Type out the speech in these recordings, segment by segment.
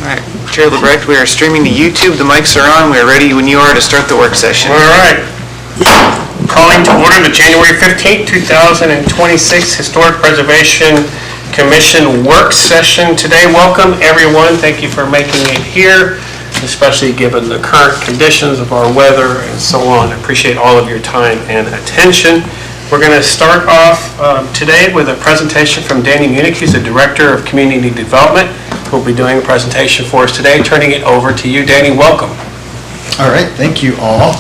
Alright, Chair Lebrecht, we are streaming to YouTube. The mics are on. We are ready when you are to start the work session. All right. Calling to order the January 15th, 2026 Historic Preservation Commission work session today. Welcome, everyone. Thank you for making it here, especially given the current conditions of our weather and so on. I appreciate all of your time and attention. We're going to start off today with a presentation from Danny Munich. He's the Director of Community Development, who will be doing a presentation for us today. Turning it over to you, Danny. Welcome. All right, thank you all.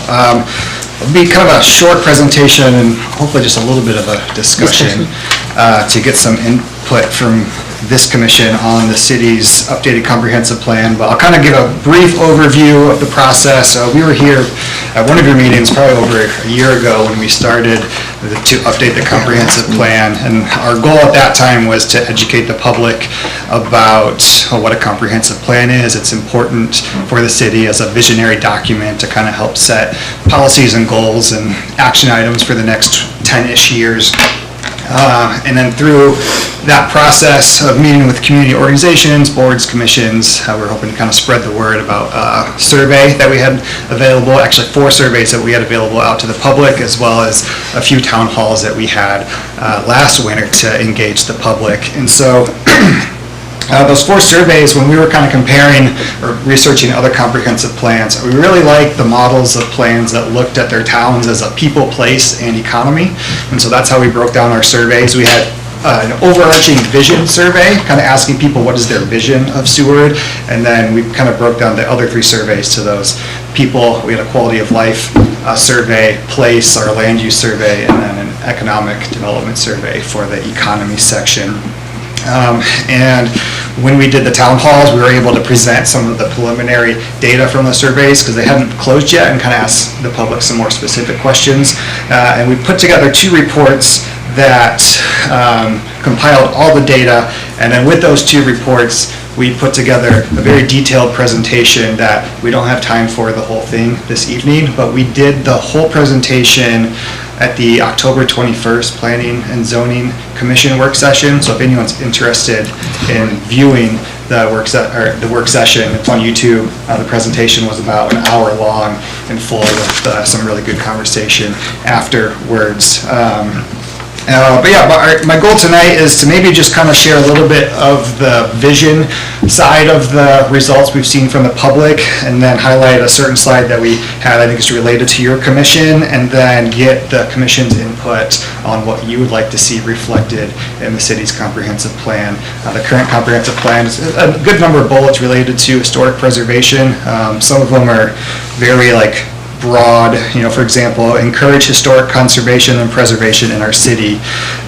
It'll be kind of a short presentation and hopefully just a little bit of a discussion to get some input from this commission on the city's updated comprehensive plan. But I'll kind of give a brief overview of the process. We were here at one of your meetings probably over a year ago when we started to update the comprehensive plan, and our goal at that time was to educate the public about what a comprehensive plan is. It's important for the city as a visionary document to kind of help set policies and goals and action items for the next 10-ish years. And then through that process of meeting with community organizations, boards, commissions, we're hoping to kind of spread the word about a survey that we had available, actually 4 surveys that we had available out to the public, as well as a few town halls that we had last winter to engage the public. And so those 4 surveys, when we were kind of comparing or researching other comprehensive plans, we really liked the models of plans that looked at their towns as a people, place, and economy. And so that's how we broke down our surveys. We had an overarching vision survey, kind of asking people what is their vision of Seward, and then we kind of broke down the other 3 surveys to those people. We had a quality of life survey, place, our land use survey, and then an economic development survey for the economy section. And when we did the town halls, we were able to present some of the preliminary data from the surveys because they hadn't closed yet, and kind of ask the public some more specific questions. And we put together 2 reports that compiled all the data, and then with those 2 reports, we put together a very detailed presentation that we don't have time for the whole thing this evening, but we did the whole presentation at the October 21st Planning and Zoning Commission work session. So if anyone's interested in viewing the work session, it's on YouTube. The presentation was about an hour long and full with some really good conversation afterwards. But yeah, my goal tonight is to maybe just kind of share a little bit of the vision side of the results we've seen from the public, and then highlight a certain slide that we had I think is related to your commission, and then get the commission's input on what you would like to see reflected in the city's comprehensive plan. The current comprehensive plan is a good number of bullets related to historic preservation. Some of them are very broad, for example, encourage historic conservation and preservation in our city.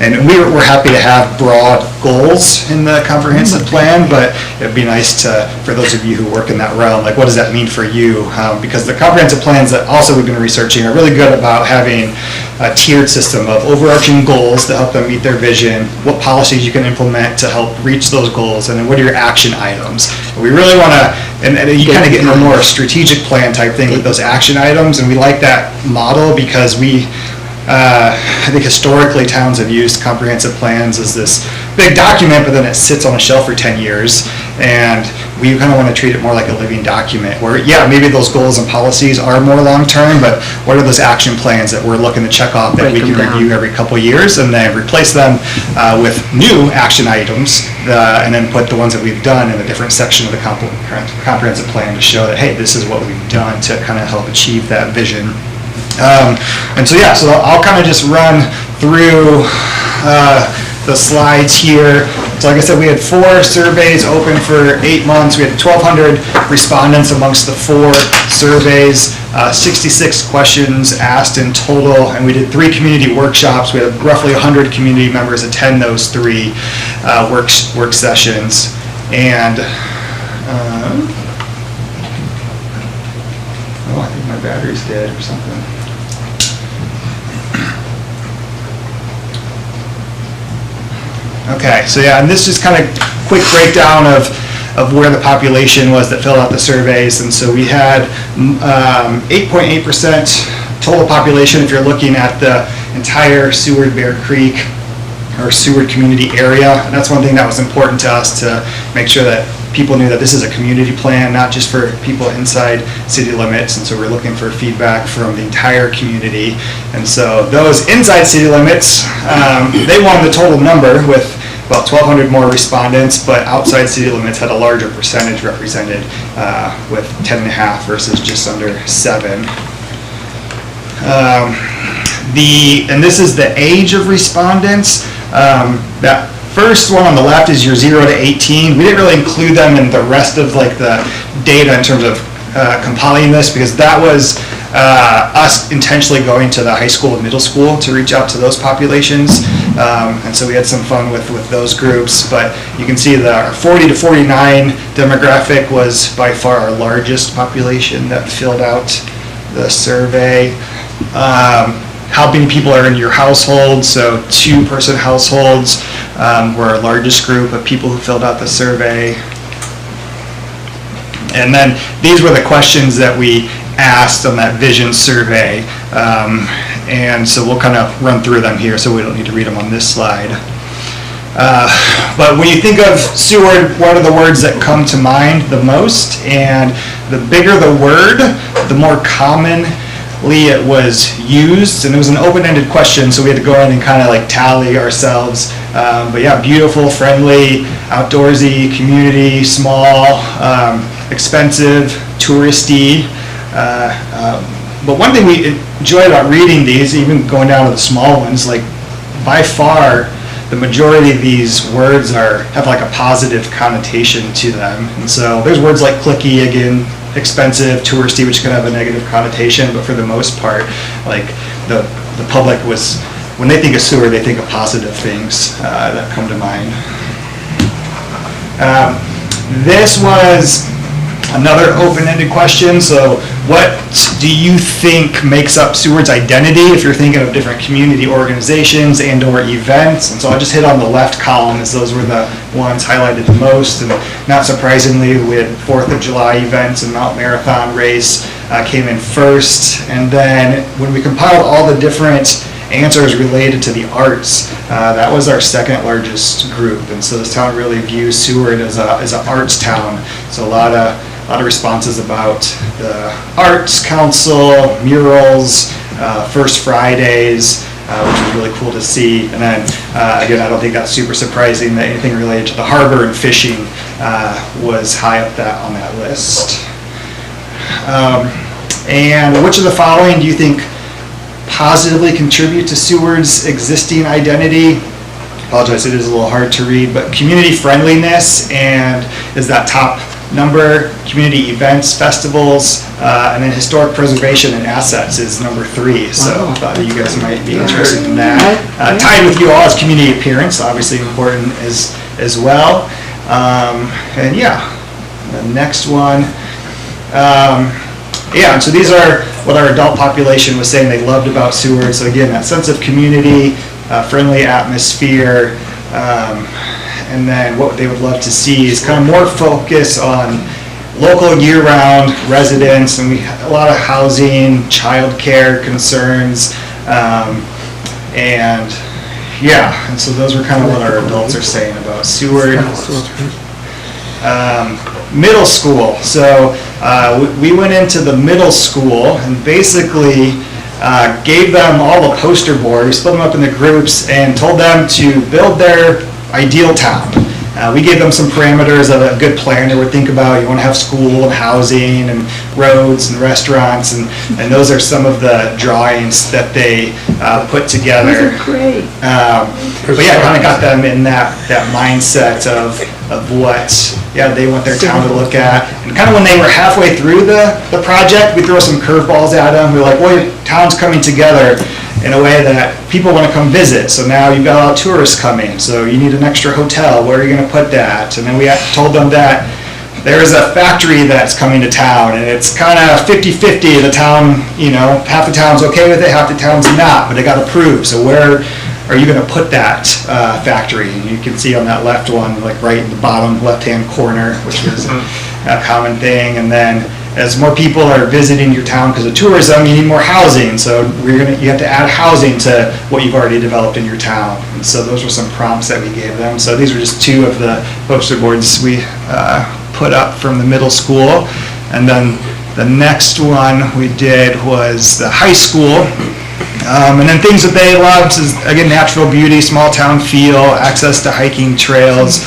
And we're happy to have broad goals in the comprehensive plan, but it'd be nice for those of you who work in that realm, what does that mean for you? Because the comprehensive plans that also we've been researching are really good about having a tiered system of overarching goals to help them meet their vision, what policies you can implement to help reach those goals, and then what are your action items. We really want to, and you kind of get into a more strategic plan type thing with those action items, and we like that model because I think historically towns have used comprehensive plans as this big document, but then it sits on a shelf for 10 years, and we kind of want to treat it more like a living document where, yeah, maybe those goals and policies are more long-term, but what are those action plans that we're looking to check off that we can review every couple of years, and then replace them with new action items, and then put the ones that we've done in a different section of the comprehensive plan to show that, hey, this is what we've done to kind of help achieve that vision. And so yeah, so I'll kind of just run through the slides here. So like I said, we had 4 surveys open for 8 months. We had 1,200 respondents amongst the 4 surveys, 66 questions asked in total, and we did 3 community workshops. We had roughly 100 community members attend those 3 work sessions. And I think my battery's dead or something. Okay, so yeah, and this is kind of quick breakdown of where the population was that filled out the surveys. And so we had 8.8% total population if you're looking at the entire Seward Bear Creek or Seward community area. And that's one thing that was important to us, to make sure that people knew that this is a community plan, not just for people inside city limits, and so we're looking for feedback from the entire community. And so those inside city limits, they won the total number with about 1,200 more respondents, but outside city limits had a larger percentage represented with 10.5 versus just under 7. And this is the age of respondents. That first one on the left is your 0 to 18. We didn't really include them in the rest of like the data in terms of compiling this, because that was us intentionally going to the high school and middle school to reach out to those populations. And so we had some fun with those groups, but you can see that our 40 to 49 demographic was by far our largest population that filled out the survey. How many people are in your household? So 2-person households were our largest group of people who filled out the survey. And then these were the questions that we asked on that vision survey. And so we'll kind of run through them here, so we don't need to read them on this slide. But when you think of Seward, what are the words that come to mind the most? And the bigger the word, the more commonly it was used. And it was an open-ended question, so we had to go in and kind of like tally ourselves. But yeah, beautiful, friendly, outdoorsy, community, small, expensive, touristy. But one thing we enjoy about reading these, even going down to the small ones, like by far the majority of these words have like a positive connotation to them. And so there's words like cliquey, again, expensive, touristy, which can have a negative connotation, but for the most part, like the public was, when they think of Seward, they think of positive things that come to mind. This was another open-ended question. So what do you think makes up Seward's identity if you're thinking of different community organizations and or events? And so I'll just hit on the left column, as those were the ones highlighted the most. And not surprisingly, we had 4th of July events and Mount Marathon race came in first. And then when we compiled all the different answers related to the arts, that was our second largest group. And so this town really views Seward as an arts town. So a lot of responses about the Arts Council, murals, First Fridays, which was really cool to see. And then, again, I don't think that's super surprising that anything related to the harbor and fishing was high up on that list. And which of the following do you think positively contribute to Seward's existing identity? Apologize, it is a little hard to read, but community friendliness and is that top number, community events, festivals, and then historic preservation and assets is number 3. So I thought you guys might be interested in that. Tied with you all is community appearance, obviously important as well. And yeah, the next one. Yeah, so these are what our adult population was saying they loved about Seward. So again, that sense of community, friendly atmosphere, and then what they would love to see is kind of more focus on local year-round residents, and we had a lot of housing, childcare concerns, and yeah, and so those were kind of what our adults are saying about Seward. Middle school. So we went into the middle school and basically gave them all a poster board. We split them up into groups and told them to build their ideal town. We gave them some parameters that a good planner would think about. You want to have school and housing and roads and restaurants, and those are some of the drawings that they put together. Those are great. But yeah, kind of got them in that mindset of what they want their town to look at. And kind of when they were halfway through the project, we throw some curveballs at them. We're like, well, your town's coming together in a way that people want to come visit. So now you've got a lot of tourists coming, so you need an extra hotel. Where are you going to put that? And then we told them that there is a factory that's coming to town, and it's kind of 50-50. The town, half the town's okay with it, half the town's not, but it got approved. So where are you going to put that factory? And you can see on that left one, like right in the bottom left-hand corner, which was a common thing. And then as more people are visiting your town because of tourism, you need more housing. So you have to add housing to what you've already developed in your town. And so those were some prompts that we gave them. So these were just 2 of the poster boards we put up from the middle school. And then the next one we did was the high school. And then things that they loved is, again, natural beauty, small town feel, access to hiking trails,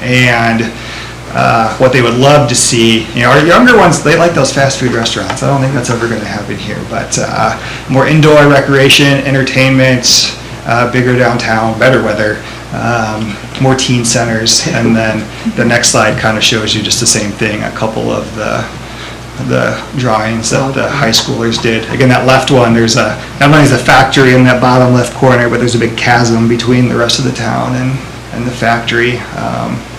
and what they would love to see. Our younger ones, they like those fast food restaurants. I don't think that's ever going to happen here, but more indoor recreation, entertainment, bigger downtown, better weather, more teen centers, and then the next slide kind of shows you just the same thing, a couple of the drawings that the high schoolers did. Again, that left one, there's not only is a factory in that bottom left corner, but there's a big chasm between the rest of the town and the factory.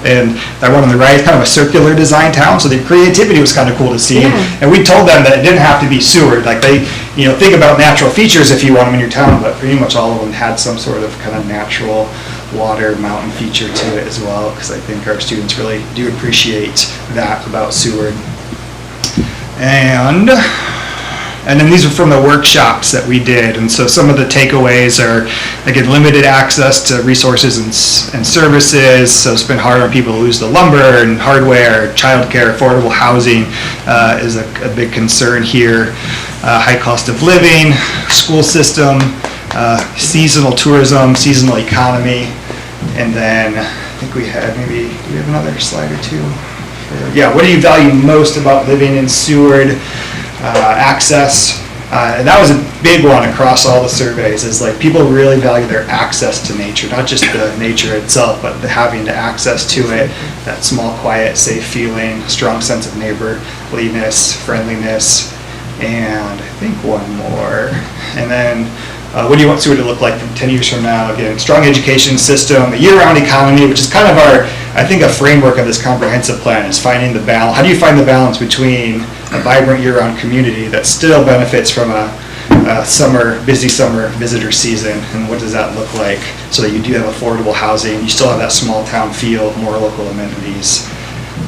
And that one on the right is kind of a circular design town, so the creativity was kind of cool to see. Yeah. And we told them that it didn't have to be sewered. Like they, think about natural features if you want them in your town, but pretty much all of them had some sort of kind of natural water mountain feature to it as well, because I think our students really do appreciate that about Seward. And then these are from the workshops that we did, and so some of the takeaways are, again, limited access to resources and services, so it's been hard on people to lose the lumber and hardware, childcare, affordable housing is a big concern here, high cost of living, school system, seasonal tourism, seasonal economy, and then I think we had do we have another slide or two? Yeah, what do you value most about living in Seward? Access. And that was a big one across all the surveys, is like people really value their access to nature, not just the nature itself, but the having the access to it, that small, quiet, safe feeling, strong sense of neighborliness, friendliness, and I think one more. And then what do you want Seward to look like 10 years from now? Again, strong education system, a year-round economy, which is kind of a framework of this comprehensive plan is finding the balance. How do you find the balance between a vibrant year-round community that still benefits from a busy summer visitor season, and what does that look like so that you do have affordable housing, you still have that small town feel, more local amenities.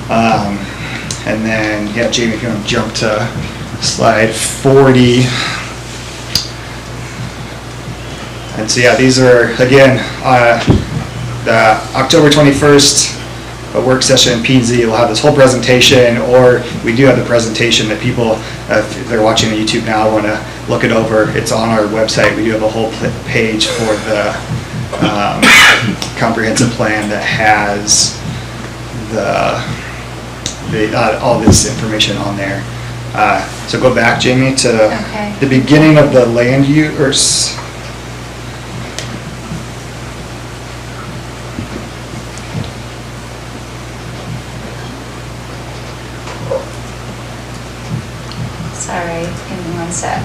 And then, Jamie, if you want to jump to slide 40. And so, these are, again, the October 21st work session in P&Z. We'll have this whole presentation, or we do have the presentation that people, if they're watching on YouTube now, want to look it over. It's on our website. We do have a whole page for the comprehensive plan that has all this information on there. So go back, Jamie, to the beginning of the land use. Sorry, give me one sec.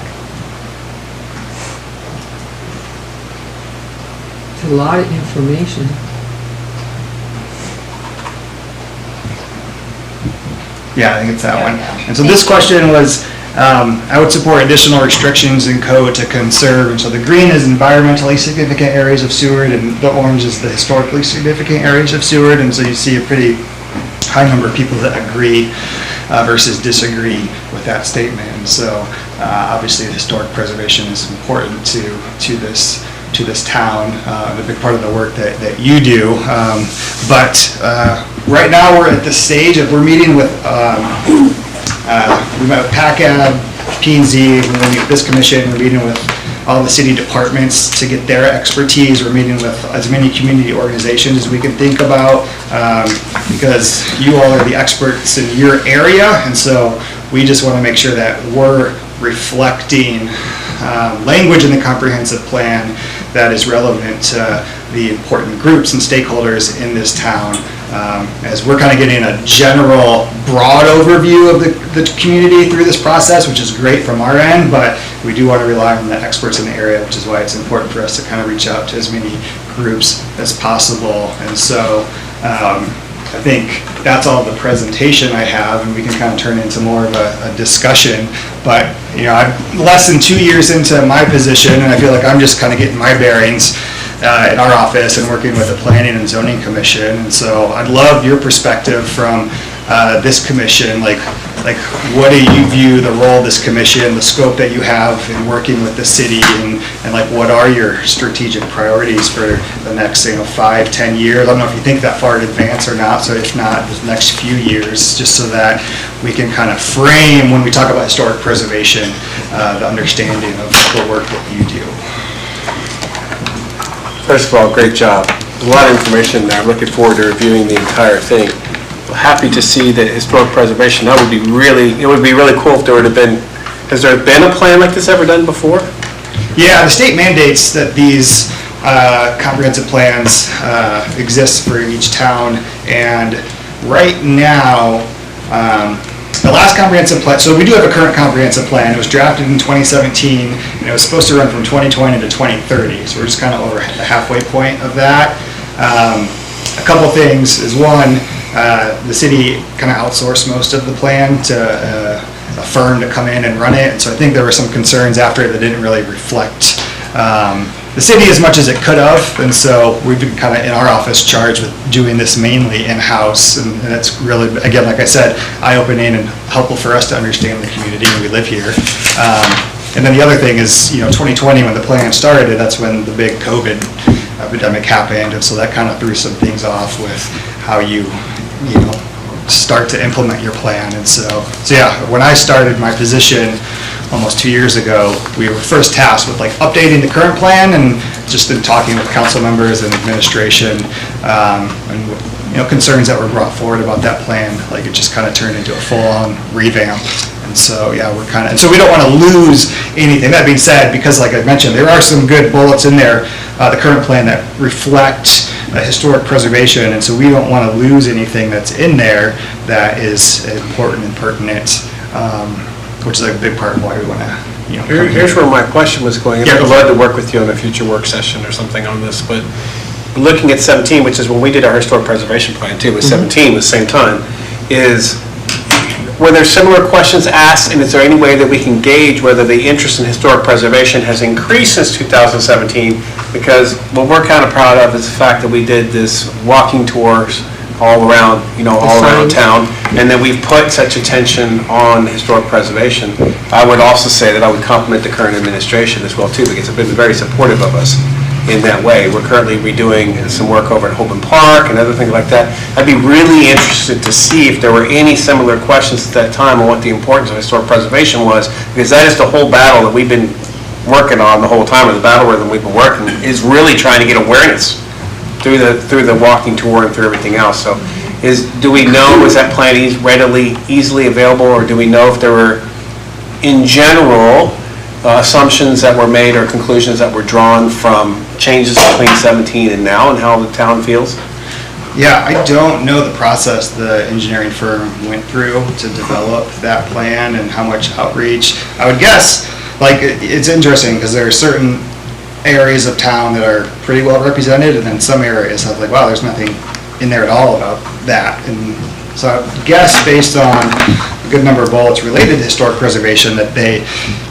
It's a lot of information. Yeah, I think it's that There we one. go. And so this question was, I would support additional restrictions in code to conserve. And so the green is environmentally significant areas of Seward, and the orange is the historically significant areas of Seward. And so you see a pretty high number of people that agree versus disagree with that statement. And so obviously the historic preservation is important to this town, a big part of the work that you do. But right now we're at the stage of, we're meeting with, we met with PACAB, P&Z, we're meeting with this commission, we're meeting with all the city departments to get their expertise. We're meeting with as many community organizations as we can think about, because you all are the experts in your area, and so we just want to make sure that we're reflecting language in the comprehensive plan that is relevant to the important groups and stakeholders in this town, as we're kind of getting a general, broad overview of the community through this process, which is great from our end, but we do want to rely on the experts in the area, which is why it's important for us to kind of reach out to as many groups as possible. And so I think that's all the presentation I have, and we can kind of turn into more of a discussion. But I'm less than 2 years into my position, and I feel like I'm just kind of getting my bearings in our office and working with the Planning and Zoning Commission. And so I'd love your perspective from this commission. Like, like, what do you view the role of this commission, the scope that you have in working with the city, and like, what are your strategic priorities for the next, 5, 10 years? I don't know if you think that far in advance or not, so if not, the next few years, just so that we can kind of frame, when we talk about historic preservation, the understanding of the work that you do. First of all, great job. A lot of information there. I'm looking forward to reviewing the entire thing. Happy to see that historic preservation, it would be really cool if there would have been, has there been a plan like this ever done before? Yeah, the state mandates that these comprehensive plans exist for each town, and right now, the last comprehensive plan, so we do have a current comprehensive plan. It was drafted in 2017, and it was supposed to run from 2020 to 2030, so we're just kind of over the halfway point of that. A couple things is, one, the city kind of outsourced most of the plan to a firm to come in and run it, and so I think there were some concerns after it that didn't really reflect the city as much as it could have, and so we've been kind of in our office charged with doing this mainly in-house, and it's really, again, like I said, eye-opening and helpful for us to understand the community when we live here. And then the other thing is, 2020, when the plan started, that's when the big COVID epidemic happened, and so that kind of threw some things off with how you start to implement your plan. And so yeah, when I started my position almost 2 years ago, we were first tasked with updating the current plan, and just in talking with council members and administration, and concerns that were brought forward about that plan, it just kind of turned into a full-on revamp. And so yeah, and so we don't want to lose anything. That being said, because like I mentioned, there are some good bullets in there, the current plan, that reflect historic preservation, and so we don't want to lose anything that's in there that is important and pertinent, which is a big part of why we want to, Here's where my question was going. Yeah, I'd love to work with you on a future work session or something on this, but looking at 17, which is when we did our historic preservation plan too, with 17 at the same time, were there similar questions asked, and is there any way that we can gauge whether the interest in historic preservation has increased since 2017? Because what We're kind of proud of is the fact that we did this walking tours all around, all around town, and that we've put such attention on historic preservation. I would also say that I would compliment the current administration as well too, because they've been very supportive of us in that way. We're currently redoing some work over at Holman Park and other things like that. I'd be really interested to see if there were any similar questions at that time on what the importance of historic preservation was, because that is the whole battle that we've been working on the whole time, or the battle rhythm we've been working, is really trying to get awareness through the walking tour and through everything else. So do we know, is that plan easily available, or do we know if there were, in general, assumptions that were made or conclusions that were drawn from changes between 17 and now, and how the town feels? Yeah, I don't know the process the engineering firm went through to develop that plan and how much outreach. I would guess, it's interesting because there are certain areas of town that are pretty well represented, and then some areas have wow, there's nothing in there at all about that. And so I would guess, based on a good number of bullets related to historic preservation, that they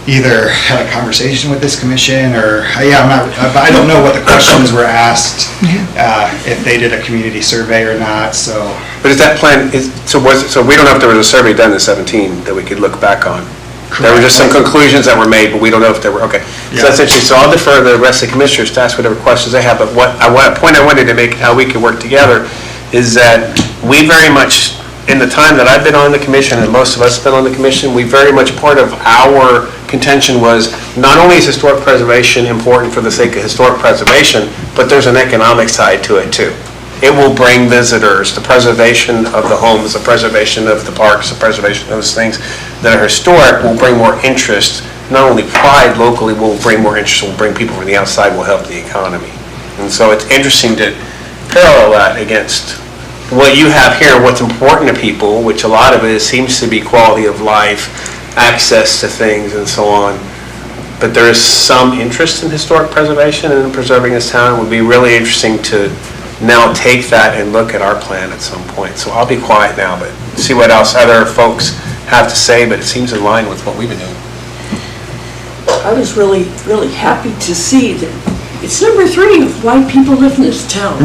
either had a conversation with this commission, or I don't know what the questions were asked, if they did a community survey or not. So, but is that plan so we don't know if there was a survey done in 17 that we could look back on? Correct. There were just some conclusions that were made, but we don't know if there were. Okay, so that's interesting. So I'll defer the rest of the commissioners to ask whatever questions they have. But a point I wanted to make, how we could work together, is that we very much, in the time that I've been on the commission, and most of us have been on the commission, we very much, part of our contention was, not only is historic preservation important for the sake of historic preservation, but there's an economic side to it too. It will bring visitors. The preservation of the homes, the preservation of the parks, the preservation of those things that are historic will bring more interest. Not only pride locally, will bring more interest, will bring people from the outside, will help the economy. And so it's interesting to parallel that against what you have here, what's important to people, which a lot of it seems to be quality of life, access to things, and so on. But there is some interest in historic preservation and in preserving this town. It would be really interesting to now take that and look at our plan at some point. So I'll be quiet now, but see what else other folks have to say, but it seems in line with what we've been doing. I was really, really happy to see that it's number 3 of why people live in this town,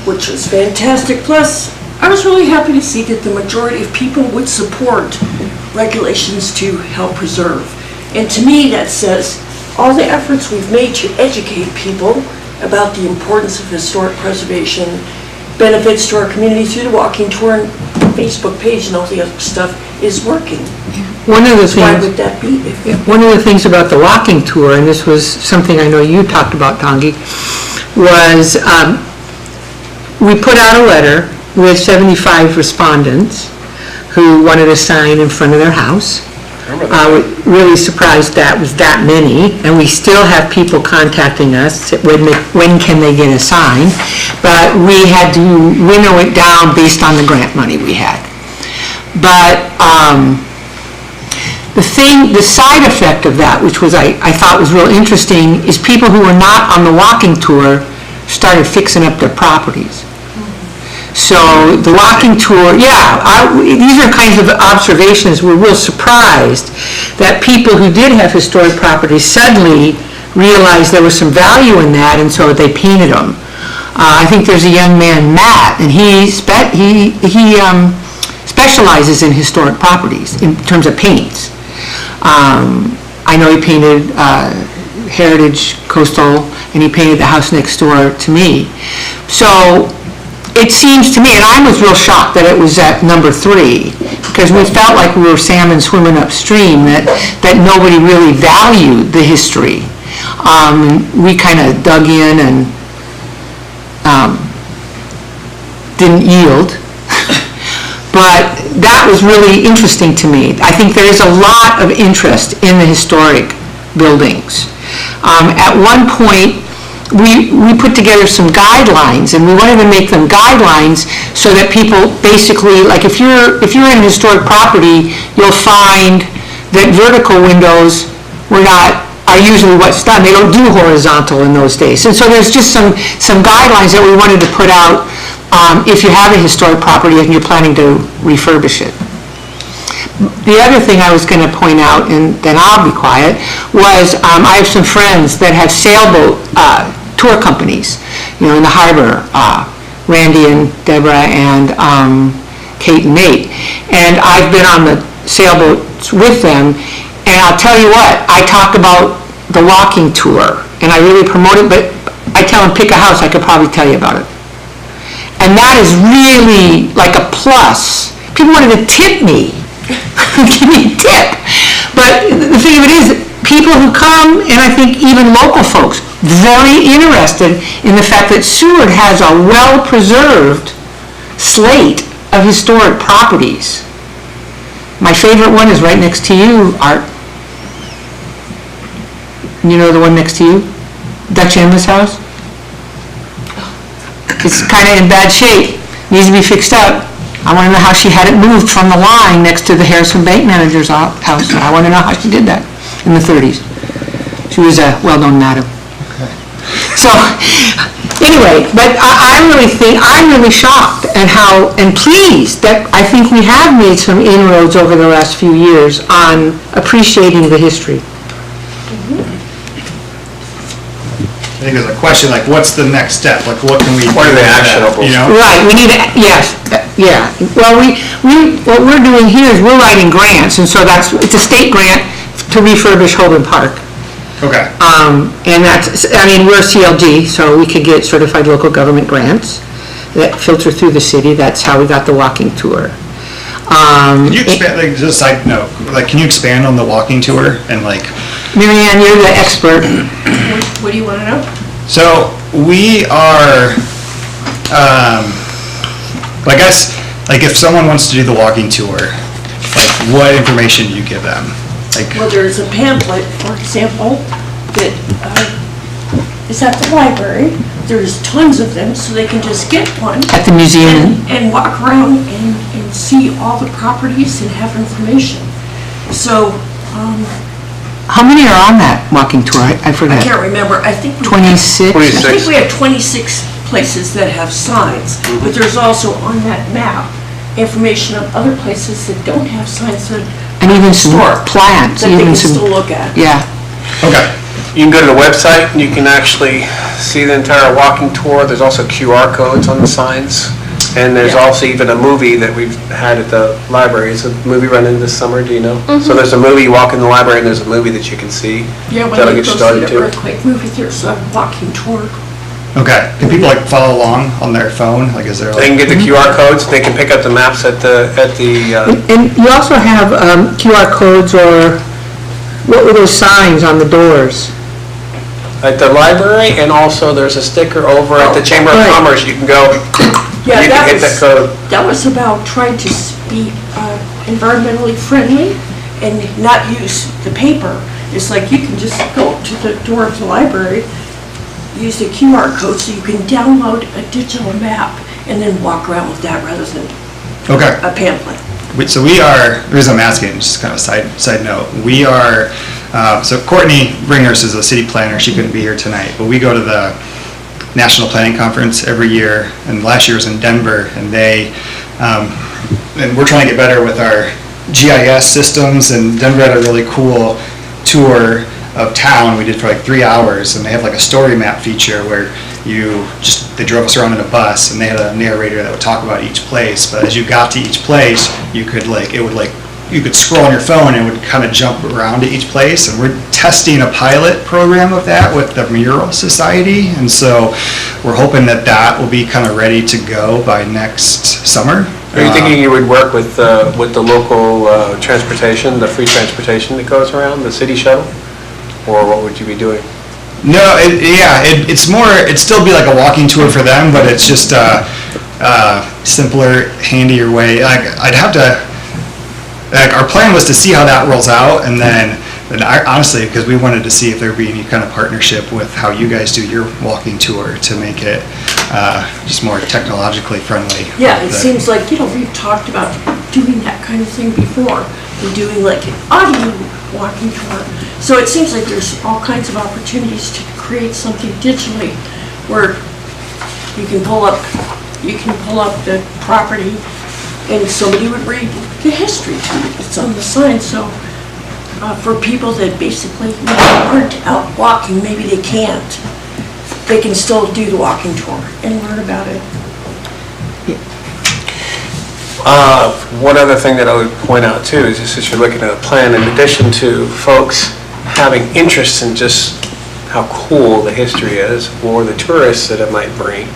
which was fantastic. Plus, I was really happy to see that the majority of people would support regulations to help preserve. And to me, that says all the efforts we've made to educate people about the importance of historic preservation, benefits to our community through the walking tour and Facebook page and all the other stuff is working. One of the Why things, would that be? one of the things about the walking tour, and this was something I know you talked about, Tongi, was we put out a letter with 75 respondents who wanted a sign in front of their house. Really surprised that was that many, and we still have people contacting us, when can they get a sign? But we had to winnow it down based on the grant money we had. But the side effect of that, which was I thought was real interesting, is people who were not on the walking tour started fixing up their properties. So the walking tour, these are kinds of observations. We're real surprised that people who did have historic properties suddenly realized there was some value in that, and so they painted them. I think there's a young man, Matt, and he specializes in historic properties in terms of paints. I know he painted Heritage Coastal, and he painted the house next door to me. So it seems to me, and I was real shocked that it was at number 3, because we felt like we were salmon swimming upstream, that nobody really valued the history. We kind of dug in and didn't yield. But that was really interesting to me. I think there is a lot of interest in the historic buildings. At one point, we put together some guidelines, and we wanted to make them guidelines so that people basically, like if you're in a historic property, you'll find that vertical windows are usually what's done. They don't do horizontal in those days. And so there's just some guidelines that we wanted to put out if you have a historic property and you're planning to refurbish it. The other thing I was going to point out, and then I'll be quiet, was I have some friends that have sailboat tour companies, in the harbor, Randy and Deborah and Kate and Nate. And I've been on the sailboats with them, and I'll tell you what, I talk about the walking tour, and I really promote it, but I tell them pick a house, I could probably tell you about it. And that is really like a plus. People wanted to tip me. Give me a tip. But the thing of it is, people who come, and I think even local folks, very interested in the fact that Seward has a well-preserved slate of historic properties. My favorite one is right next to you, Art. You know the one next to you? Dutch Endless House? It's kind of in bad shape, needs to be fixed up. I want to know how she had it moved from the line next to the Harrison Bank manager's house. I want to know how she did that in the 30s. She was a well-known madam. So, anyway, but I'm really shocked and pleased that I think we have made some inroads over the last few years on appreciating the history. I think there's a question like, what's the next step? Like, what can we do? What are the with that, actionables? Right, we need to, yes, yeah. Well, what we're doing here is we're writing grants, and so it's a state grant to refurbish Holden Park. Okay. And we're CLG, so we could get certified local government grants that filter through the city. That's how we got the walking tour. Can you expand, like, just a side note, like, can you expand on the walking tour and like? Mary Ann, you're the expert. What do you want to know? So we are, I guess, like if someone wants to do the walking tour, like what information do you give them? Like, Well, there's a pamphlet, for example, that is at the library. There's tons of them, so they can just get one. At the museum. And walk around and see all the properties and have information. So, How many are on that walking tour? I forgot. I can't remember, I think. 26? I think we have 26 places that have signs, but there's also on that map, information of other places that don't have signs that And even some historic, plants. that they even can some. still look at. Yeah. okay. You can go to the website, and you can actually see the entire walking tour. There's also QR codes on the signs. And there's Yeah. also even a movie that we've had at the library. It's a movie running this summer, do you know? So there's a movie, you walk in the library and there's a movie that you can see. Yeah, when That'll they get go see started the too. earthquake movie, there's a walking tour. Okay, can people like follow along on their phone? Like, is there They can like, get the QR codes, they can pick up the maps at the, And you also have QR codes, or what were those signs on the doors? library, and also there's a sticker over at the Chamber of Right. Commerce. You can go, Yeah, you can hit that code. That was about trying to be environmentally friendly and not use the paper. It's like you can just go to the door of the library, use the QR code so you can download a digital map and then walk around with that rather than okay. a pamphlet. So we are, the reason I'm asking, just kind of side note, we are, so Courtney Bringers is a city planner, she couldn't be here tonight, but we go to the National Planning Conference every year, and last year was in Denver, and and we're trying to get better with our GIS systems, and Denver had a really cool tour of town we did for like 3 hours, and they have like a story map feature where they drove us around in a bus, and they had a narrator that would talk about each place, but as you got to each place, you could you could scroll on your phone and it would kind of jump around to each place, and we're testing a pilot program of that with the Mural Society, and so we're hoping that will be kind of ready to go by next summer. Are you thinking you would work with the local transportation, the free transportation that goes around, the city shuttle? Or what would you be doing? No, it'd still be like a walking tour for them, but it's just a simpler, handier way. Our plan was to see how that rolls out, and then honestly, because we wanted to see if there'd be any kind of partnership with how you guys do your walking tour to make it just more technologically friendly. Yeah, it seems like, we've talked about doing that kind of thing before. We're doing like an audio walking tour. So it seems like there's all kinds of opportunities to create something digitally where you can pull up the property and somebody would read the history to you. It's on the sign. So for people that basically aren't out walking, maybe they can't, they can still do the walking tour and learn about it. One other thing that I would point out too is just as you're looking at a plan, in addition to folks having interest in just how cool the history is or the tourists that it might bring,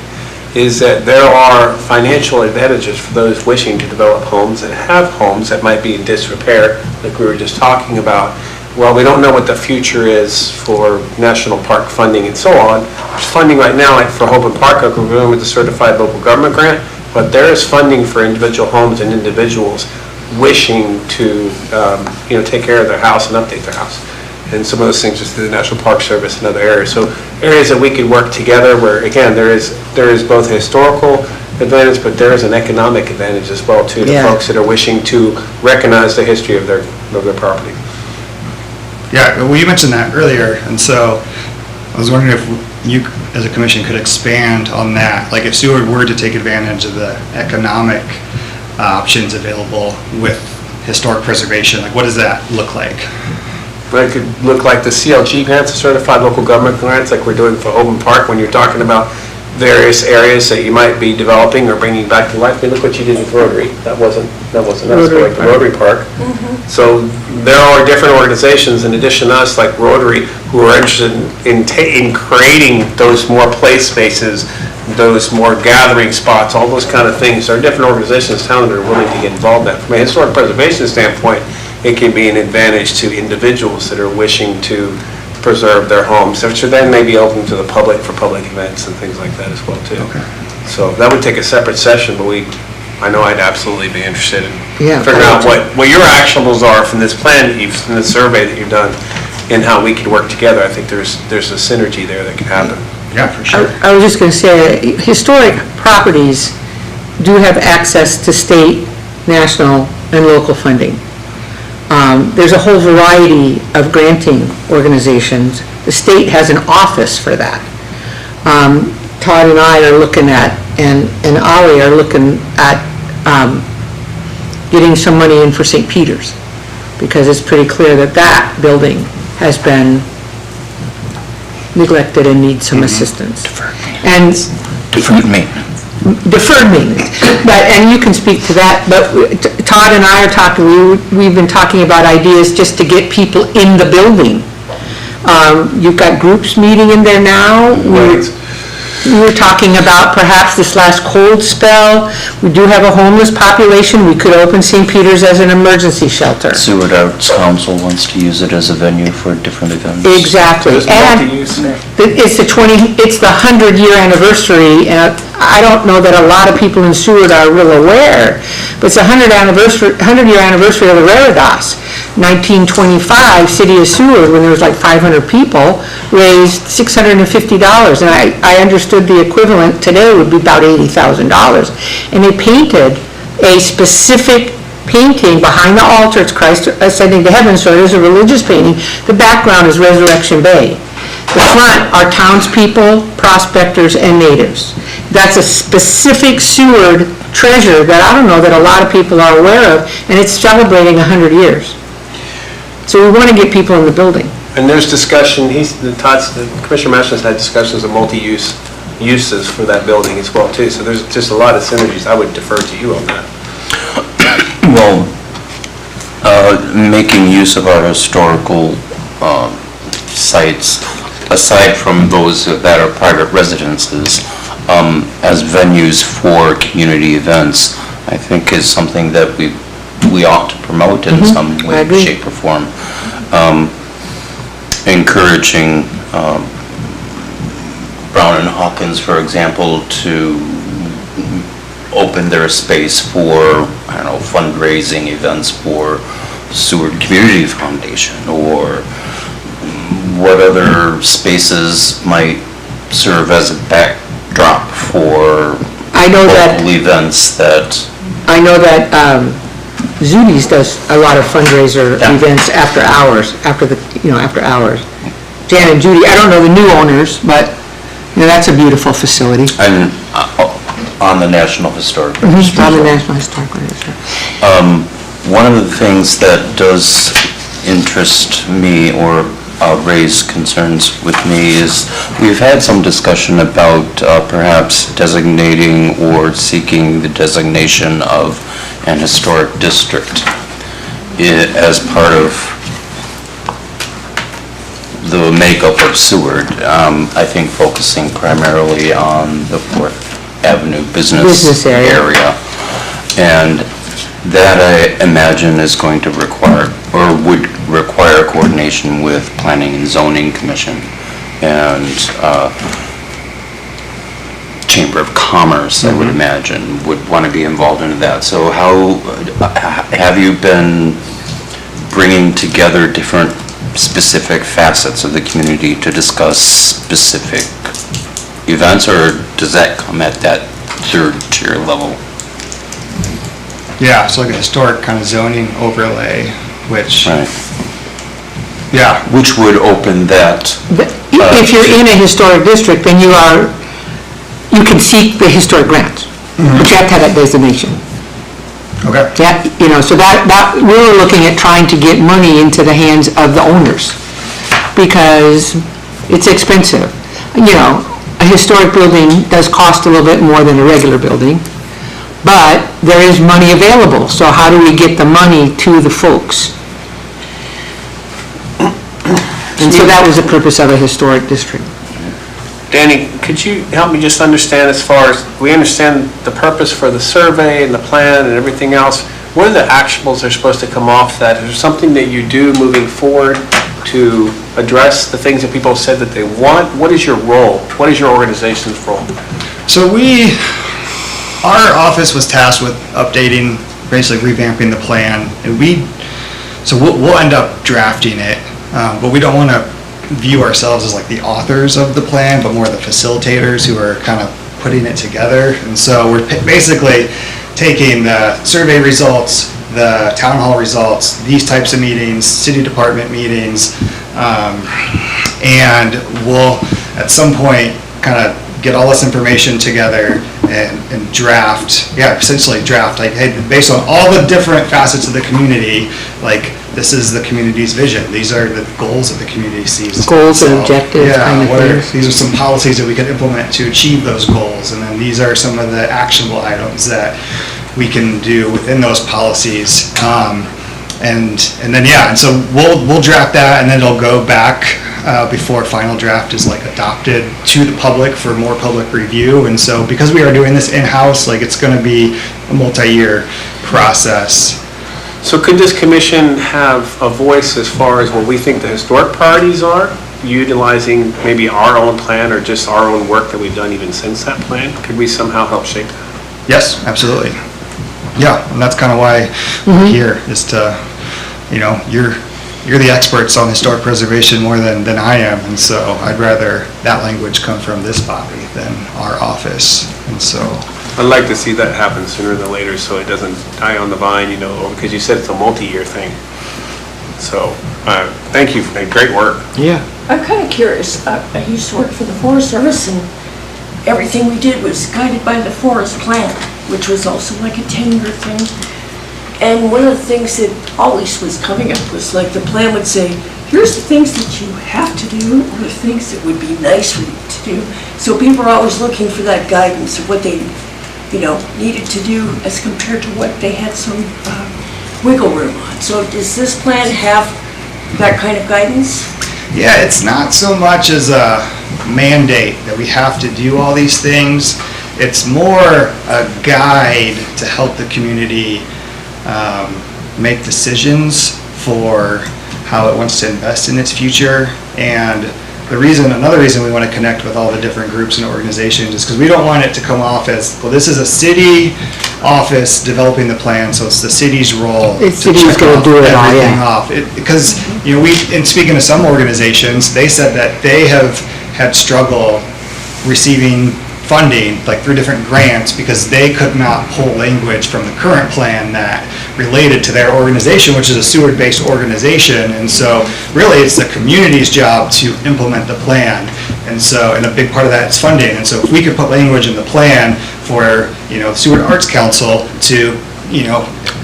is that there are financial advantages for those wishing to develop homes that have homes that might be in disrepair, like we were just talking about. Well, we don't know what the future is for national park funding and so on. There's funding right now, like for Hope and Park, like we're doing with the certified local government grant, but there is funding for individual homes and individuals wishing to, take care of their house and update their house. And some of those things just through the National Park Service and other areas. So areas that we could work together where, again, there is both a historical advantage, but there is an economic advantage as well too to Yeah. folks that are wishing to recognize the history of their property. Yeah, well, you mentioned that earlier, and so I was wondering if you, as a commission, could expand on that. Like if Seward were to take advantage of the economic options available with historic preservation, like what does that look like? But it could look like the CLG grants, the Certified Local Government grants, like we're doing for Hope Park, when you're talking about various areas that you might be developing or bringing back to life. I mean, look what you did with Rotary. That wasn't us, but like the Rotary Park. So there are different organizations in addition to us, like Rotary, who are interested in creating those more play spaces, those more gathering spots, all those kind of things. There are different organizations in town that are willing to get involved in that. From a historic preservation standpoint, it can be an advantage to individuals that are wishing to preserve their homes, which then may be open to the public for public events and things like that as well too. Okay. So that would take a separate session, but I know I'd absolutely be interested in Yeah. figuring out what your actionables are from this plan, from this survey that you've done, and how we can work together. I think there's a synergy there that can happen. Yeah, for sure. I was just going to say, historic properties do have access to state, national, and local funding. There's a whole variety of granting organizations. The state has an office for that. Todd and I are looking at, and Ollie are looking at getting some money in for St. Peter's, because it's pretty clear that building has been neglected and needs some assistance. And Deferred maintenance. deferred maintenance. But, and you can speak to that, but Todd and I are talking, we've been talking about ideas just to get people in the building. You've got groups meeting in there now. We were talking about perhaps this last cold spell, we do have a homeless population, we could open St. Peter's as an emergency shelter. Seward Arts Council wants to use it as a venue for different events. Exactly. And it's the 100-year anniversary, and I don't know that a lot of people in Seward are real aware, but it's the 100-year anniversary of the Veritas. 1925, City of Seward, when there was like 500 people, raised $650, and I understood the equivalent today would be about $80,000. And they painted a specific painting behind the altar. It's Christ ascending to heaven, so it is a religious painting. The background is Resurrection Bay. The front are townspeople, prospectors, and natives. That's a specific Seward treasure that I don't know that a lot of people are aware of, and it's celebrating 100 years. So we want to get people in the building. And there's discussion, Commissioner Mashna's had discussions of multi-use uses for that building as well too, so there's just a lot of synergies. I would defer to you on that. Well, making use of our historical sites, aside from those that are private residences, as venues for community events, I think is something that we ought to promote in some way, shape, or form. Encouraging Brown and Hawkins, for example, to open their space for, I don't know, fundraising events for Seward Community Foundation, or what other spaces might serve as a backdrop for local events that... I know that Zudi's does a lot of fundraiser events after hours, after hours. Jan and Judy, I don't know the new owners, but, that's a beautiful facility. And on the National Historic Register. On the National Historic Register. One of the things that does interest me or raise concerns with me is we've had some discussion about perhaps designating or seeking the designation of an historic district as part of the makeup of Seward. I think focusing primarily on the 4th Avenue business area. And that, I imagine, is going to require, or would require, coordination with Planning and Zoning Commission and Chamber of Commerce, I would imagine, would want to be involved in that. So how have you been bringing together different specific facets of the community to discuss specific events, or does that come at that 3rd tier level? Yeah, so like a historic kind of zoning overlay, which... Right. Yeah. Which would open that... If you're in a historic district, then you can seek the historic grants, but you have to have that designation. Okay. Yeah, so that we were looking at trying to get money into the hands of the owners, because it's expensive. A historic building does cost a little bit more than a regular building, but there is money available, so how do we get the money to the folks? And so that was the purpose of a historic district. Danny, could you help me just understand, as far as, we understand the purpose for the survey and the plan and everything else, what are the actionables that are supposed to come off that? Is there something that you do moving forward to address the things that people have said that they want? What is your role? What is your organization's role? So our office was tasked with updating, basically revamping the plan, and we'll end up drafting it, but we don't want to view ourselves as like the authors of the plan, but more the facilitators who are kind of putting it together. And so we're basically taking the survey results, the town hall results, these types of meetings, city department meetings, and we'll at some point kind of get all this information together and draft, essentially draft, like, hey, based on all the different facets of the community, like, this is the community's vision. These are the goals that the community sees. Goals and So, objectives kind of what are- things. These are some policies that we can implement to achieve those goals, and then these are some of the actionable items that we can do within those policies. And then, and so we'll draft that, and then it'll go back before final draft is like adopted to the public for more public review. And so because we are doing this in-house, like, it's going to be a multi-year process. So could this commission have a voice as far as what we think the historic priorities are, utilizing maybe our own plan or just our own work that we've done even since that plan? Could we somehow help shape that? Yes, absolutely. Yeah, and that's kind of why we're here, is to, you're the experts on historic preservation more than I am, and so I'd rather that language come from this body than our office, and so. I'd like to see that happen sooner than later, so it doesn't die on the vine, because you said it's a multi-year thing. So, thank you, great work. Yeah. I'm kind of curious. I used to work for the Forest Service, and everything we did was guided by the forest plan, which was also like a 10-year thing. And one of the things that always was coming up was like the plan would say, here's the things that you have to do, or the things that would be nice for you to do. So people are always looking for that guidance of what they, needed to do as compared to what they had some wiggle room on. So does this plan have that kind of guidance? Yeah, it's not so much as a mandate that we have to do all these things. It's more a guide to help the community make decisions for how it wants to invest in its future. And another reason we want to connect with all the different groups and organizations is because we don't want it to come off as, well, this is a city office developing the plan, so it's the city's role. The city's gonna do it all, yeah. Because, in speaking to some organizations, they said that they have had struggle receiving funding, like through different grants, because they could not pull language from the current plan that related to their organization, which is a Seward-based organization. And so really it's the community's job to implement the plan. And a big part of that is funding. And so if we could put language in the plan for, the Seward Arts Council to,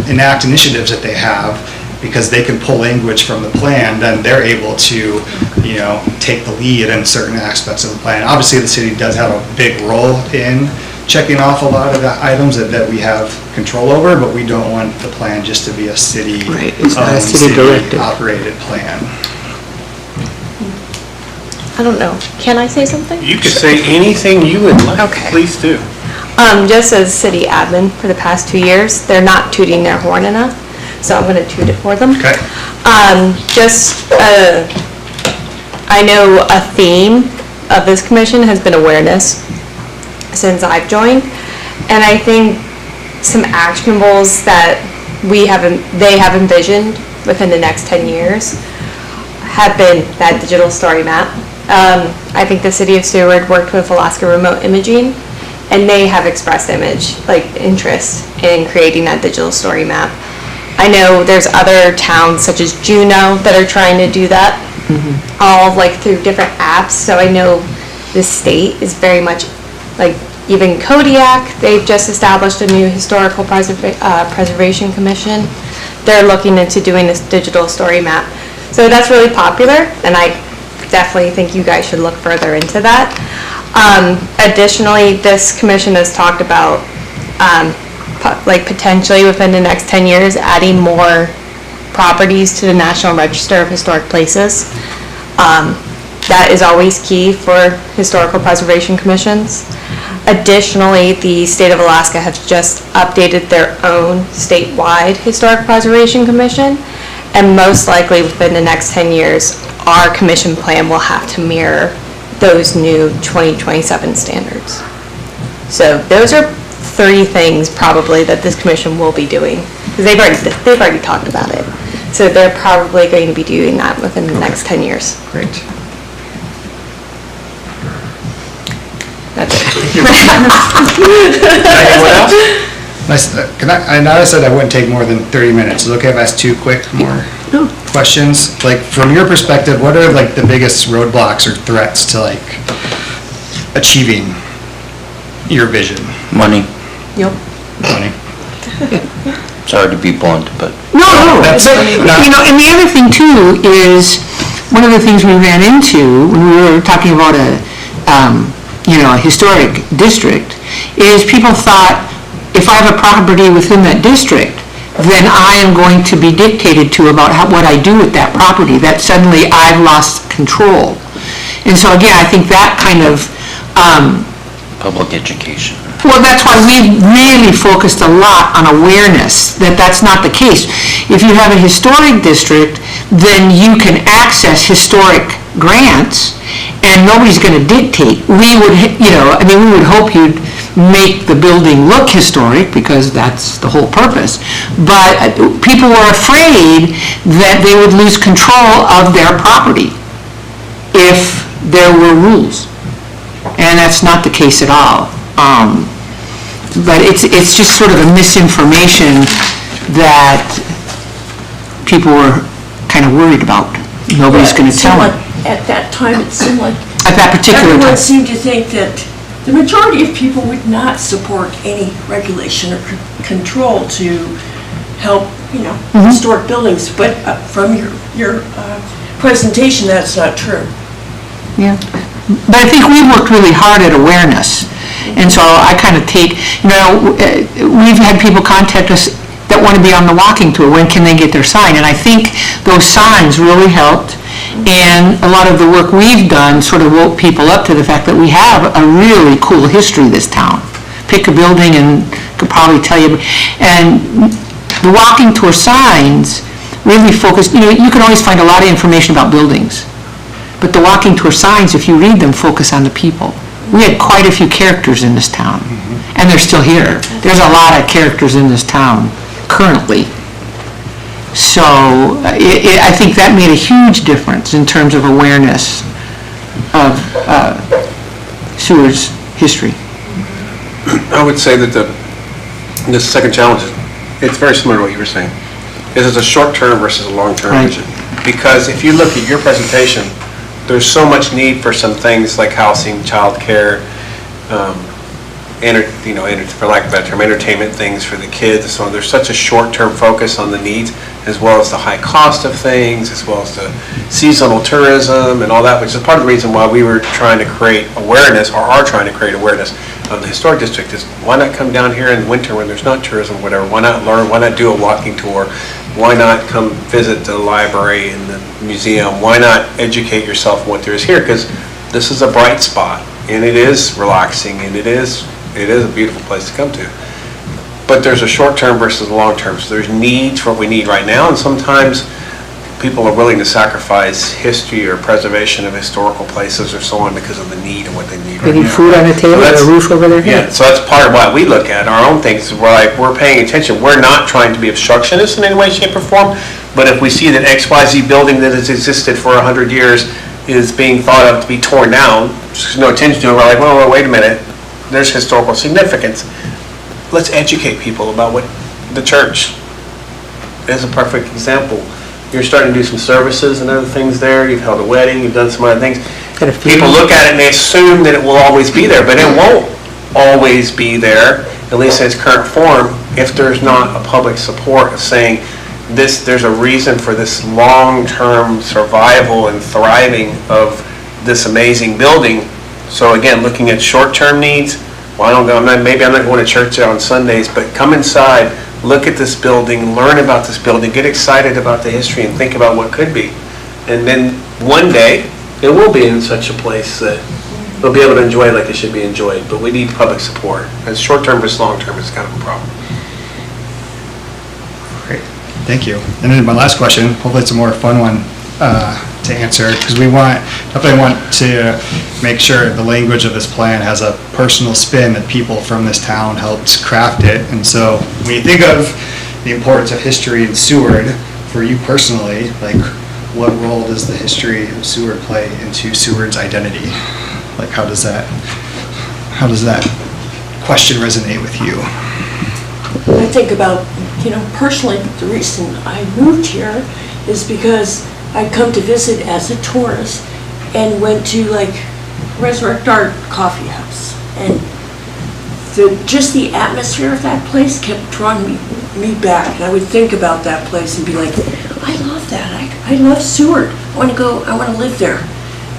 enact initiatives that they have, because they can pull language from the plan, then they're able to, take the lead in certain aspects of the plan. Obviously, the city does have a big role in checking off a lot of the items that we have control over, but we don't want the plan just to be a city, Right, it's not a city-directed. operated plan. I don't know. Can I say something? You could say anything you would like. Okay. Please do. Just as city admin for the past 2 years, they're not tooting their horn enough, so I'm gonna toot it for them. Okay. I know a theme of this commission has been awareness since I've joined, and I think some actionables that they have envisioned within the next 10 years have been that digital story map. I think the city of Seward worked with Alaska Remote Imaging, and they have expressed interest in creating that digital story map. I know there's other towns such as Juneau that are trying to do that, all through different apps. So I know the state is very much even Kodiak, they've just established a new historical preservation commission. They're looking into doing this digital story map. So that's really popular, and I definitely think you guys should look further into that. Additionally, this commission has talked about potentially within the next 10 years adding more properties to the National Register of Historic Places. That is always key for historical preservation commissions. Additionally, the state of Alaska has just updated their own statewide historic preservation commission, and most likely within the next 10 years, our commission plan will have to mirror those new 2027 standards. So those are 3 things probably that this commission will be doing, because they've already talked about it. So they're probably going to be doing that within the next 10 years. Great. That's it. Anyone else? I know I said I wouldn't take more than 30 minutes. Is it okay if I ask 2 quick more questions? From your perspective, what are the biggest roadblocks or threats to achieving your vision? Money. Yep. Money. Sorry to be blunt, but No, That's it. you know, and the other thing too is, one of the things we ran into when we were talking about a historic district, is people thought, if I have a property within that district, then I am going to be dictated to about what I do with that property, that suddenly I've lost control. And so again, I think that kind of, public education. well, that's why we really focused a lot on awareness, that that's not the case. If you have a historic district, then you can access historic grants, and nobody's going to dictate. We would, we would hope you'd make the building look historic, because that's the whole purpose. But people were afraid that they would lose control of their property if there were rules. And that's not the case at all. But it's just sort of a misinformation that people were kind of worried about. Nobody's going to tell them. At that time, it seemed like At that particular everyone time. seemed to think that the majority of people would not support any regulation or control to help, historic buildings. But from your presentation, that's not true. Yeah. But I think we worked really hard at awareness. And so I kind of take, we've had people contact us that want to be on the walking tour. When can they get their sign? And I think those signs really helped. And a lot of the work we've done sort of woke people up to the fact that we have a really cool history, this town. Pick a building and could probably tell you. And the walking tour signs really focus, you can always find a lot of information about buildings. But the walking tour signs, if you read them, focus on the people. We had quite a few characters in this town, and they're still here. There's a lot of characters in this town currently. So I think that made a huge difference in terms of awareness of Seward's history. I would say that the second challenge, it's very similar to what you were saying. This is a short-term versus a long-term Right. vision. Because if you look at your presentation, there's so much need for some things like housing, childcare, for lack of a better term, entertainment things for the kids. So there's such a short-term focus on the needs, as well as the high cost of things, as well as the seasonal tourism and all that, which is part of the reason why we were trying to create awareness, or are trying to create awareness of the historic district. Is why not come down here in winter when there's not tourism, whatever? Why not learn? Why not do a walking tour? Why not come visit the library and the museum? Why not educate yourself on what there is here? Because this is a bright spot, and it is relaxing, and it is a beautiful place to come to. But there's a short-term versus a long-term. So there's needs for what we need right now, and sometimes people are willing to sacrifice history or preservation of historical places or so on because of the need and what they need right Getting now. food on the table and a roof over their Yeah, head. so that's part of why we look at our own things. We're paying attention. We're not trying to be obstructionists in any way, shape, or form, but if we see that XYZ building that has existed for 100 years is being thought of to be torn down, there's no attention to it, we're like, well, wait a minute, there's historical significance. Let's educate people about what the church is. A perfect example. You're starting to do some services and other things there. You've held a wedding, you've done some other things. Got a few. People look at it and they assume that it will always be there, but it won't always be there, at least in its current form, if there's not a public support of saying there's a reason for this long-term survival and thriving of this amazing building. So again, looking at short-term needs, well, maybe I'm not going to church on Sundays, but come inside, look at this building, learn about this building, get excited about the history, and think about what could be. And then one day, it will be in such a place that they'll be able to enjoy it like it should be enjoyed. But we need public support. And short-term versus long-term is kind of a problem. Great, thank you. And then my last question, hopefully it's a more fun one to answer, because we definitely want to make sure the language of this plan has a personal spin, that people from this town helped craft it. And so when you think of the importance of history in Seward, for you personally, like, what role does the history of Seward play into Seward's identity? Like, how does that question resonate with you? I think about, personally, the reason I moved here is because I come to visit as a tourist and went to Resurrect Art Coffee House. And just the atmosphere of that place kept drawing me back. And I would think about that place and be like, I love that. I love Seward. I want to live there.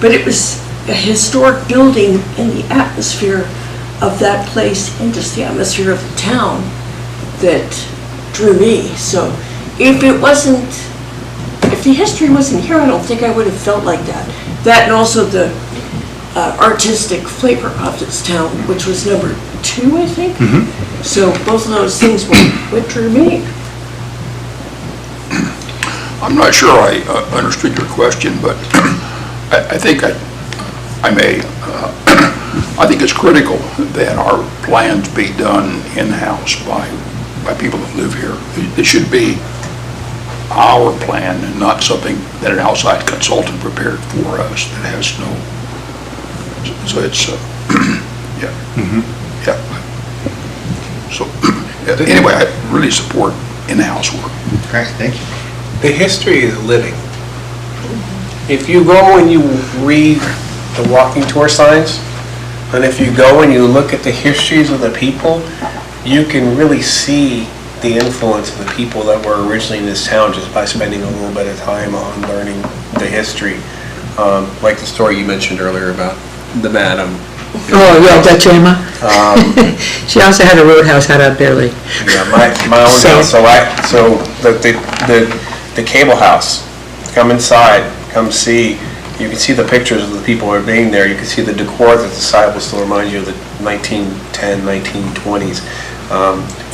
But it was a historic building and the atmosphere of that place and just the atmosphere of the town that drew me. So if the history wasn't here, I don't think I would have felt like that. That and also the artistic flavor of this town, which was number 2, I think. So both of those things were what drew me. I'm not sure I understood your question, but I think I think it's critical that our plans be done in-house by people that live here. It should be our plan and not something that an outside consultant prepared for us that has no, so it's, yeah. Yeah. So, anyway, I really support in-house work. Okay, thank you. The history is living. If you go and you read the walking tour signs, and if you go and you look at the histories of the people, you can really see the influence of the people that were originally in this town just by spending a little bit of time on learning the history. Like the story you mentioned earlier about the madam. Oh, yeah, Dutch Emma. She also had a roadhouse out of Bearley. Yeah, my own house. So the cable house. Come inside. Come see. You can see the pictures of the people who are being there. You can see the decor that the site will still remind you of the 1910, 1920s.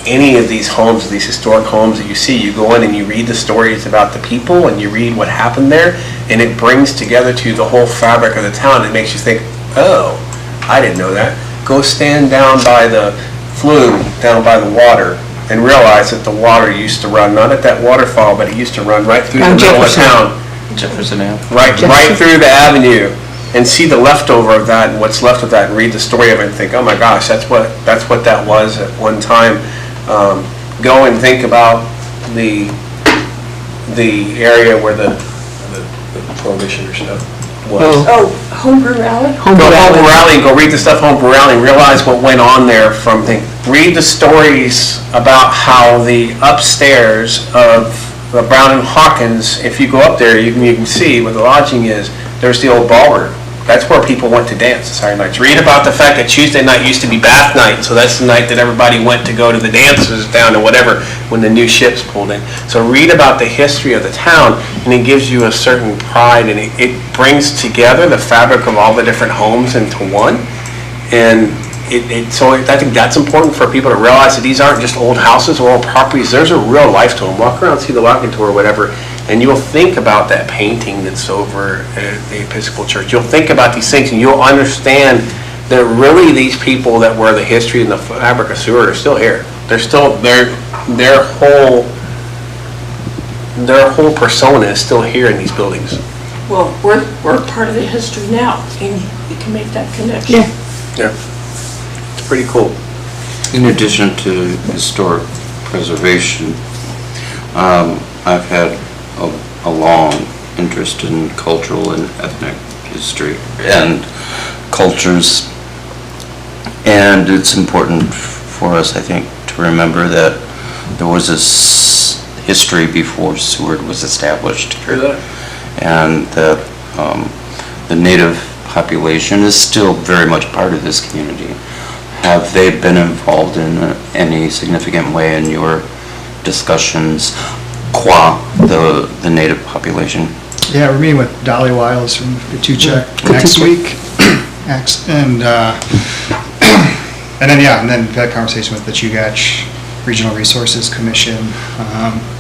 Any of these homes, these historic homes that you see, you go in and you read the stories about the people and you read what happened there, and it brings together to you the whole fabric of the town. It makes you think, oh, I didn't know that. Go stand down by the flume, down by the water, and realize that the water used to run, not at that waterfall, but it used to run right through the middle of town. Jefferson Ave. Right through the avenue, and see the leftover of that and what's left of that, and read the story of it and think, oh my gosh, that's what that was at one time. Go and think about the area where the Prohibition or stuff was. Oh, Homebrew Alley? Go to Homebrew Alley and go read the stuff Homebrew Alley and realize what went on there from the, read the stories about how the upstairs of the Brown and Hawkins, if you go up there, you can see where the lodging is. There's the old ballroom. That's where people went to dance Saturday nights. Read about the fact that Tuesday night used to be bath night, so that's the night that everybody went to go to the dances down or whatever when the new ships pulled in. So read about the history of the town, and it gives you a certain pride, and it brings together the fabric of all the different homes into one. And so I think that's important for people to realize that these aren't just old houses or old properties. There's a real life to them. Walk around, see the walking tour or whatever, and you'll think about that painting that's over at the Episcopal Church. You'll think about these things, and you'll understand that really these people that were the history and the fabric of Seward are still here. They're still, their whole persona is still here in these buildings. Well, we're part of the history now, and you can make that connection. Yeah. It's pretty cool. In addition to historic preservation, I've had a long interest in cultural and ethnic history and cultures, and it's important for us, I think, to remember that there was this history before Seward was established here, and that the native population is still very much part of this community. Have they been involved in any significant way in your discussions qua the native population? Yeah, we're meeting with Dolly Wiles from Katuchak next week. And then we've had a conversation with the Chugach Regional Resources Commission.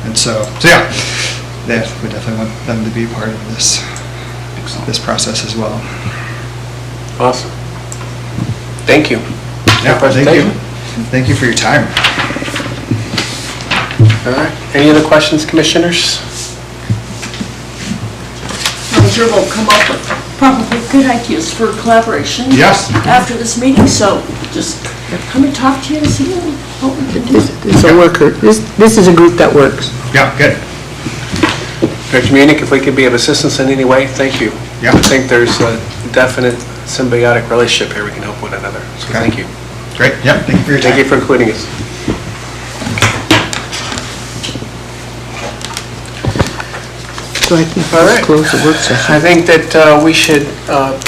And so yeah, we definitely want them to be part of this process as well. Awesome. Thank you. Yeah, thank you. Thank you for your time. All right. Any other questions, commissioners? I'm sure we'll come up with probably good ideas for collaboration. Yes. After this meeting, so just come and talk to you and see what we can do. It's a worker, this is a group that works. Yeah, good. Director Munich, if we could be of assistance in any way, thank you. Yeah. I think there's a definite symbiotic relationship here. We can help one another. So Okay. thank you. Great, yep, thank you for your time. Thank you for including us. So I think All let's right. close the work session. I think that we should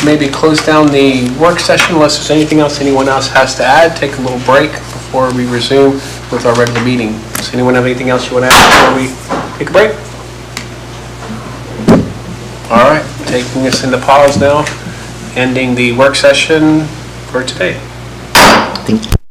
maybe close down the work session unless there's anything else anyone else has to add. Take a little break before we resume with our regular meeting. Does anyone have anything else you want to add before we take a break? All right, taking us into pause now, ending the work session for today. Thank you.